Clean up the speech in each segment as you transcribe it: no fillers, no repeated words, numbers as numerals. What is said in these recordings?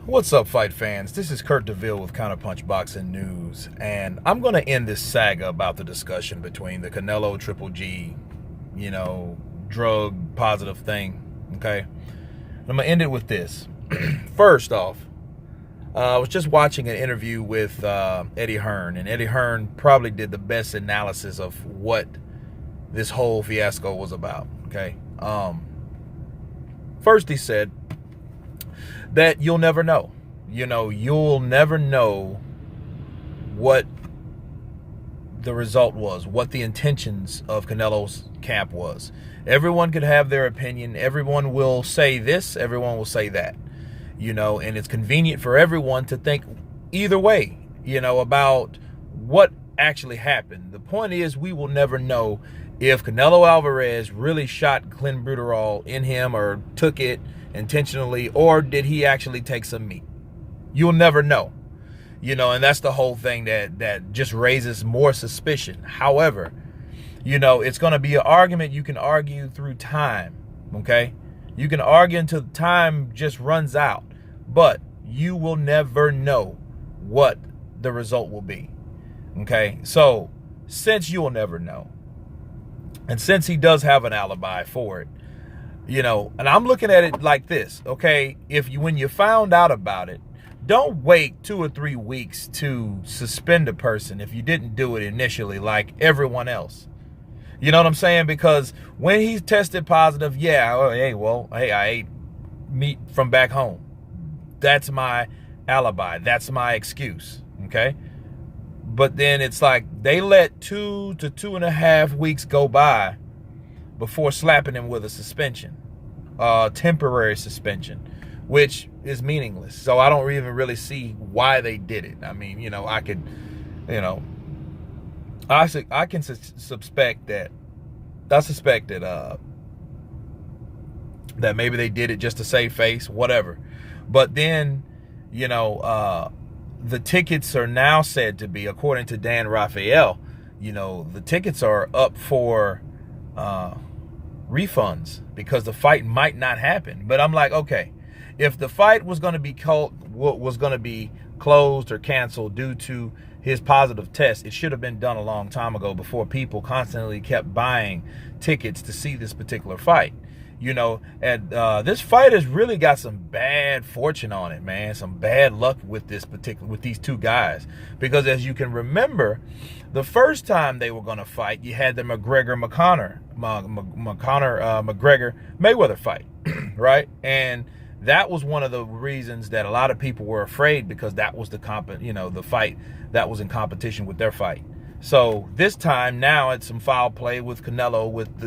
What's up, fight fans? This is Kurt DeVille with Counterpunch Boxing News, and I'm going to end this saga about the discussion between the Canelo Triple G, drug positive thing, okay? I'm going to end it with this. First off, I was just watching an interview with Eddie Hearn, and Eddie Hearn probably did the best analysis of what this whole fiasco was about, okay? First, he said that you'll never know. You'll never know what the result was, what the intentions of Canelo's camp was. Everyone could have their opinion. Everyone will say this, everyone will say that, and it's convenient for everyone to think either way, about what actually happened. The point is, we will never know if Canelo Alvarez really shot clenbuterol in him or took it intentionally, or did he actually take some meat. You'll never know, and that's the whole thing that just raises more suspicion. However, it's going to be an argument you can argue through time, okay? You can argue until time just runs out, but you will never know what the result will be, okay? So since you will never know, and since he does have an alibi for it, and I'm looking at it like this, okay? When you found out about it, don't wait 2 or 3 weeks to suspend a person if you didn't do it initially like everyone else. You know what I'm saying? Because when he's tested positive, I ate meat from back home. That's my alibi. That's my excuse, okay? But then it's like they let 2 to 2.5 weeks go by before slapping him with a suspension, temporary suspension, which is meaningless. So I don't even really see why they did it. I mean, I suspect that that maybe they did it just to save face, whatever. But then, the tickets are now said to be, according to Dan Raphael, the tickets are up for refunds because the fight might not happen. But I'm like, okay, if the fight was going to be closed or canceled due to his positive test, it should have been done a long time ago before people constantly kept buying tickets to see this particular fight. And this fight has really got some bad fortune on it, man. Some bad luck with these two guys. Because as you can remember, the first time they were going to fight, you had the McGregor Mayweather fight, right? And that was one of the reasons that a lot of people were afraid, because that was the fight that was in competition with their fight. So this time now it's some foul play with Canelo with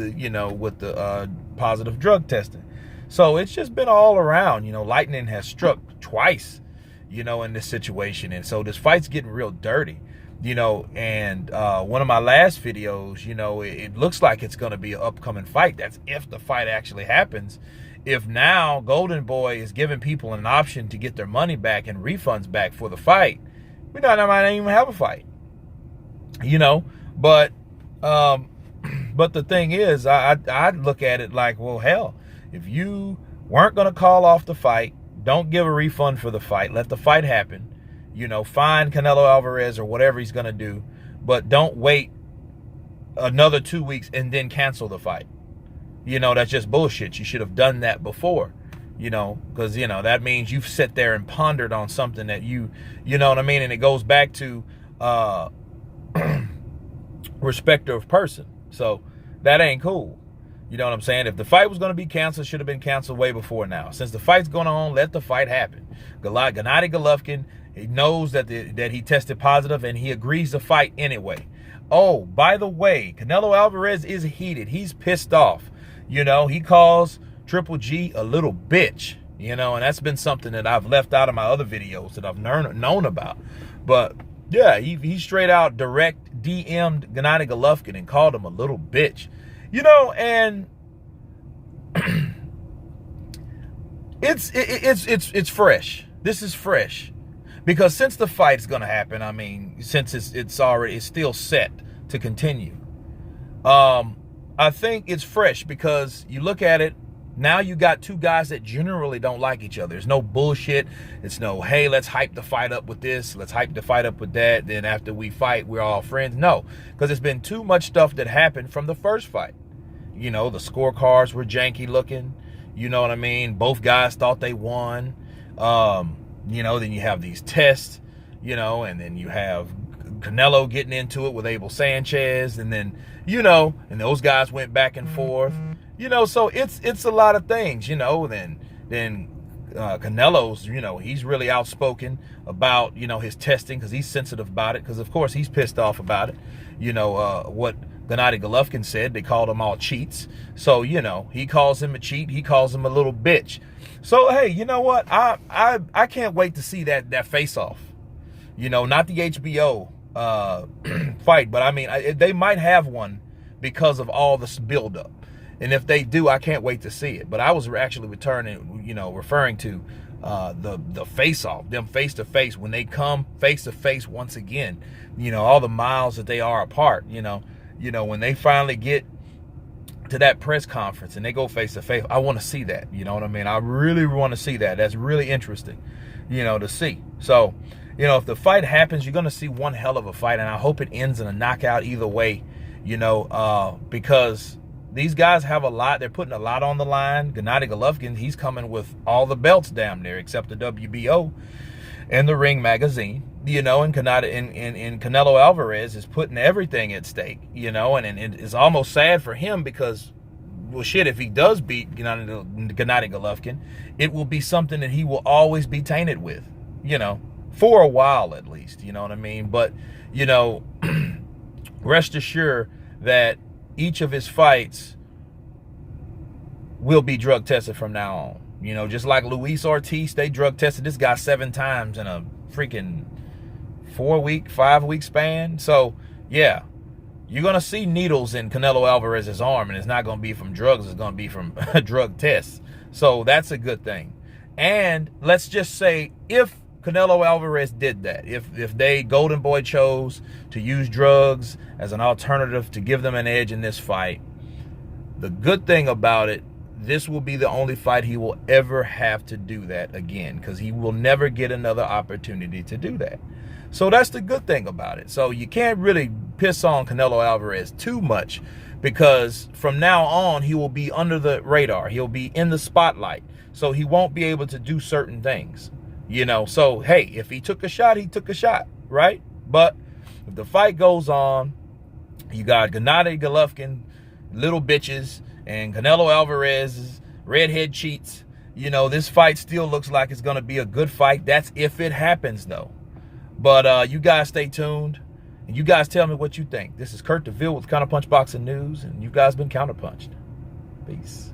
the positive drug testing. So it's just been all around. Lightning has struck twice, in this situation. And so this fight's getting real dirty, and one of my last videos, it looks like it's going to be an upcoming fight. That's if the fight actually happens. If now Golden Boy is giving people an option to get their money back and refunds back for the fight, we might not even have a fight. But the thing is, I look at it like, well, hell, if you weren't going to call off the fight, don't give a refund for the fight. Let the fight happen. Find Canelo Alvarez or whatever he's going to do, but don't wait another 2 weeks and then cancel the fight. That's just bullshit. You should have done that before, because, that means you've sat there and pondered on something that you know what I mean? And it goes back to respect of person. So that ain't cool. You know what I'm saying? If the fight was going to be canceled, it should have been canceled way before now. Since the fight's going on, let the fight happen. Gennady Golovkin, he knows that he tested positive, and he agrees to fight anyway. Oh, by the way, Canelo Alvarez is heated. He's pissed off. He calls Triple G a little bitch, and that's been something that I've left out of my other videos that I've known about. But yeah, he straight out direct DM'd Gennady Golovkin and called him a little bitch. And it's fresh. This is fresh. Because since the fight's gonna happen, I mean, since it's still set to continue. I think it's fresh because you look at it, Now you got two guys that generally don't like each other. There's no bullshit. It's no, hey, let's hype the fight up with this. Let's hype the fight up with that. Then after we fight, we're all friends. No, because there's been too much stuff that happened from the first fight. You know, the scorecards were janky looking. You know what I mean? Both guys thought they won. You know, then you have these tests, you know, and then you have Canelo getting into it with Abel Sanchez. And then, you know, and those guys went back and forth. You know, so it's a lot of things, you know. Then Canelo's, you know, he's really outspoken about, you know, his testing because he's sensitive about it because, of course, he's pissed off about it. You know, what Gennady Golovkin said, they called them all cheats. So, you know, he calls him a cheat. He calls him a little bitch. So, hey, you know what? I can't wait to see that face-off. You know, not the HBO fight, but I mean, they might have one because of all this buildup. And if they do, I can't wait to see it. But I was actually referring to the face-off, them face-to-face, when they come face-to-face once again, you know, all the miles that they are apart, you know, when they finally get to that press conference and they go face-to-face, I want to see that, you know what I mean? I really want to see that. That's really interesting, you know, to see. So, you know, if the fight happens, you're going to see one hell of a fight, and I hope it ends in a knockout either way, you know, because these guys have a lot. They're putting a lot on the line. Gennady Golovkin, he's coming with all the belts damn near, except the WBO and the Ring magazine, you know, and Canelo Alvarez is putting everything at stake, you know, and it's almost sad for him because, well, shit, if he does beat Gennady Golovkin, it will be something that he will always be tainted with, you know, for a while at least, you know what I mean? But, you know, rest assured that each of his fights will be drug tested from now on. You know, just like Luis Ortiz, they drug tested this guy 7 times in a freaking 5-week span. So, yeah, you're going to see needles in Canelo Alvarez's arm, and it's not going to be from drugs. It's going to be from drug tests. So that's a good thing. And let's just say if Canelo Alvarez did that, if they, Golden Boy, chose to use drugs as an alternative to give them an edge in this fight, the good thing about it, this will be the only fight he will ever have to do that again, because he will never get another opportunity to do that. So that's the good thing about it. So you can't really piss on Canelo Alvarez too much, because from now on he will be under the radar. He'll be in the spotlight, so he won't be able to do certain things. You know, so, hey, if he took a shot, he took a shot, right? But if the fight goes on, you got Gennady Golovkin, little bitches, and Canelo Alvarez's redhead cheats. You know, this fight still looks like it's going to be a good fight. That's if it happens, though. But you guys stay tuned, and you guys tell me what you think. This is Kurt DeVille with Counterpunch Boxing News, and you guys been counterpunched. Peace.